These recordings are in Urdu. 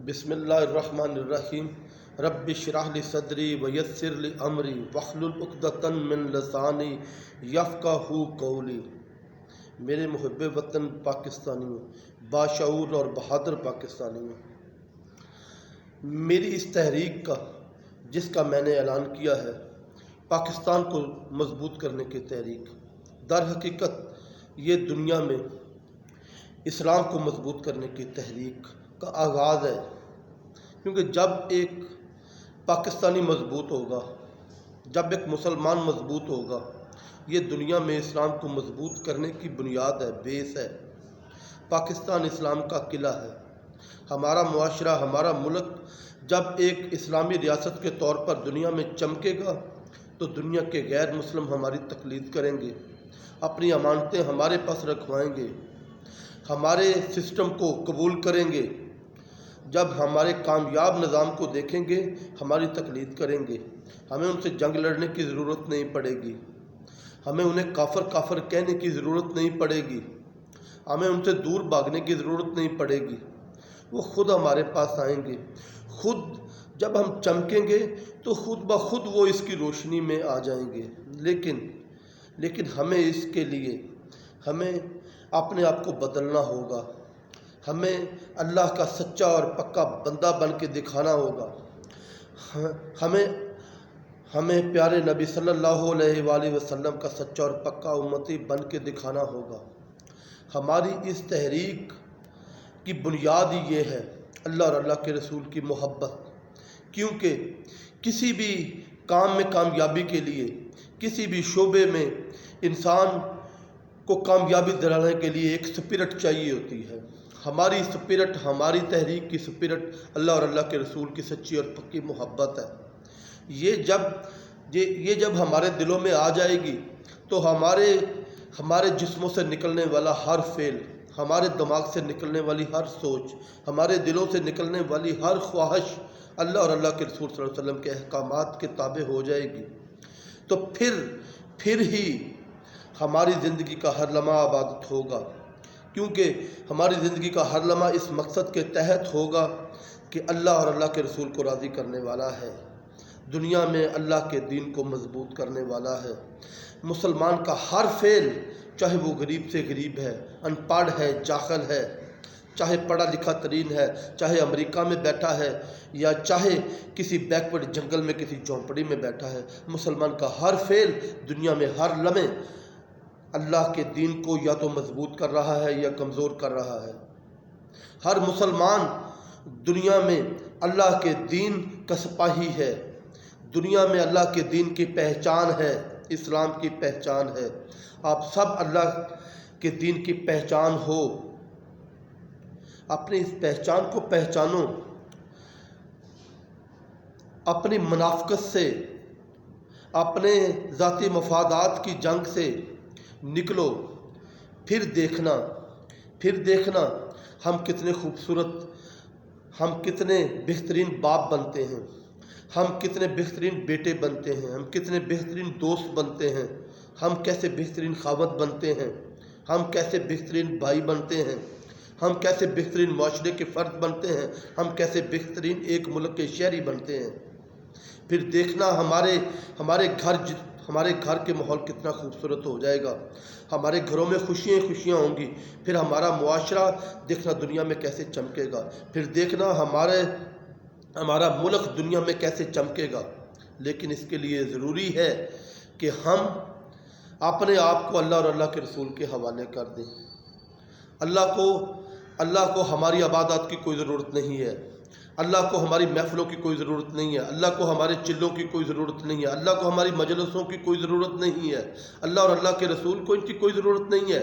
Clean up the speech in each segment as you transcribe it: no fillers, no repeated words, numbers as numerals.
بسم اللہ الرحمن الرحیم رب اشرح لی صدری ویسر لی امری واحلل عقدۃ من لسانی یفقہوا قولی۔ میرے محب وطن پاکستانیوں، باشعور اور بہادر پاکستانیوں، میری اس تحریک کا جس کا میں نے اعلان کیا ہے، پاکستان کو مضبوط کرنے کی تحریک، در حقیقت یہ دنیا میں اسلام کو مضبوط کرنے کی تحریک کا آغاز ہے، کیونکہ جب ایک پاکستانی مضبوط ہوگا، جب ایک مسلمان مضبوط ہوگا، یہ دنیا میں اسلام کو مضبوط کرنے کی بنیاد ہے، بیس ہے۔ پاکستان اسلام کا قلعہ ہے۔ ہمارا معاشرہ، ہمارا ملک جب ایک اسلامی ریاست کے طور پر دنیا میں چمکے گا تو دنیا کے غیر مسلم ہماری تقلید کریں گے، اپنی امانتیں ہمارے پاس رکھوائیں گے، ہمارے سسٹم کو قبول کریں گے۔ جب ہمارے کامیاب نظام کو دیکھیں گے، ہماری تقلید کریں گے۔ ہمیں ان سے جنگ لڑنے کی ضرورت نہیں پڑے گی، ہمیں انہیں کافر کافر کہنے کی ضرورت نہیں پڑے گی، ہمیں ان سے دور بھاگنے کی ضرورت نہیں پڑے گی۔ وہ خود ہمارے پاس آئیں گے۔ خود جب ہم چمکیں گے تو خود بخود وہ اس کی روشنی میں آ جائیں گے۔ لیکن ہمیں اس کے لیے ہمیں اپنے آپ کو بدلنا ہوگا، ہمیں اللہ کا سچا اور پکا بندہ بن کے دکھانا ہوگا، ہمیں پیارے نبی صلی اللہ علیہ وآلہ وسلم کا سچا اور پکا امتی بن کے دکھانا ہوگا۔ ہماری اس تحریک کی بنیاد ہی یہ ہے، اللہ اور اللہ کے رسول کی محبت، کیونکہ کسی بھی کام میں کامیابی کے لیے، کسی بھی شعبے میں انسان کو کامیابی دلانے کے لیے ایک سپرٹ چاہیے ہوتی ہے۔ ہماری سپرٹ، ہماری تحریک کی سپرٹ اللہ اور اللہ کے رسول کی سچی اور پکی محبت ہے۔ یہ جب ہمارے دلوں میں آ جائے گی تو ہمارے جسموں سے نکلنے والا ہر فعل، ہمارے دماغ سے نکلنے والی ہر سوچ، ہمارے دلوں سے نکلنے والی ہر خواہش اللہ اور اللہ کے رسول صلی اللہ علیہ وسلم کے احکامات کے تابع ہو جائے گی۔ تو پھر ہی ہماری زندگی کا ہر لمحہ عبادت ہوگا، کیونکہ ہماری زندگی کا ہر لمحہ اس مقصد کے تحت ہوگا کہ اللہ اور اللہ کے رسول کو راضی کرنے والا ہے، دنیا میں اللہ کے دین کو مضبوط کرنے والا ہے۔ مسلمان کا ہر فعل، چاہے وہ غریب سے غریب ہے، ان پڑھ ہے، جاہل ہے، چاہے پڑھا لکھا ترین ہے، چاہے امریکہ میں بیٹھا ہے یا چاہے کسی بیکورڈ جنگل میں کسی جھونپڑی میں بیٹھا ہے، مسلمان کا ہر فعل دنیا میں ہر لمحے اللہ کے دین کو یا تو مضبوط کر رہا ہے یا کمزور کر رہا ہے۔ ہر مسلمان دنیا میں اللہ کے دین کا سپاہی ہے، دنیا میں اللہ کے دین کی پہچان ہے، اسلام کی پہچان ہے۔ آپ سب اللہ کے دین کی پہچان ہو، اپنی اس پہچان کو پہچانو، اپنی منافقت سے، اپنے ذاتی مفادات کی جنگ سے نکلو۔ پھر دیکھنا ہم کتنے خوبصورت، ہم کتنے بہترین باپ بنتے ہیں، ہم کتنے بہترین بیٹے بنتے ہیں، ہم کتنے بہترین دوست بنتے ہیں، ہم کیسے بہترین خاوند بنتے ہیں، ہم کیسے بہترین بھائی بنتے ہیں، ہم کیسے بہترین معاشرے کے فرد بنتے ہیں، ہم کیسے بہترین ایک ملک کے شہری بنتے ہیں۔ پھر دیکھنا ہمارے گھر کے ماحول کتنا خوبصورت ہو جائے گا، ہمارے گھروں میں خوشیاں ہوں گی۔ پھر ہمارا معاشرہ دیکھنا دنیا میں کیسے چمکے گا، پھر دیکھنا ہمارا ملک دنیا میں کیسے چمکے گا۔ لیکن اس کے لیے ضروری ہے کہ ہم اپنے آپ کو اللہ اور اللہ کے رسول کے حوالے کر دیں۔ اللہ کو ہماری عبادات کی کوئی ضرورت نہیں ہے، اللہ کو ہماری محفلوں کی کوئی ضرورت نہیں ہے، اللہ کو ہمارے چلوں کی کوئی ضرورت نہیں ہے، اللہ کو ہماری مجلسوں کی کوئی ضرورت نہیں ہے، اللہ اور اللہ کے رسول کو ان کی کوئی ضرورت نہیں ہے۔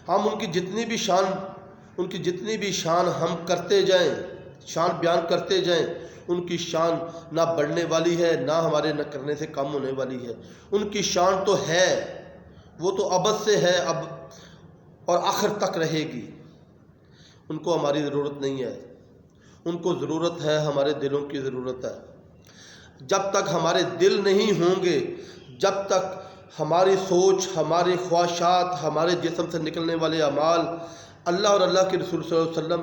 ہم ان کی جتنی بھی شان ہم کرتے جائیں، شان بیان کرتے جائیں، ان کی شان نہ بڑھنے والی ہے، نہ ہمارے نہ کرنے سے کم ہونے والی ہے۔ ان کی شان تو ہے، وہ تو ابد سے ہے اب اور آخر تک رہے گی۔ ان کو ہماری ضرورت نہیں ہے، ان کو ضرورت ہے، ہمارے دلوں کی ضرورت ہے۔ جب تک ہمارے دل نہیں ہوں گے، جب تک ہماری سوچ، ہماری خواہشات، ہمارے جسم سے نکلنے والے اعمال اللہ اور اللہ کے رسول صلی اللہ علیہ وسلم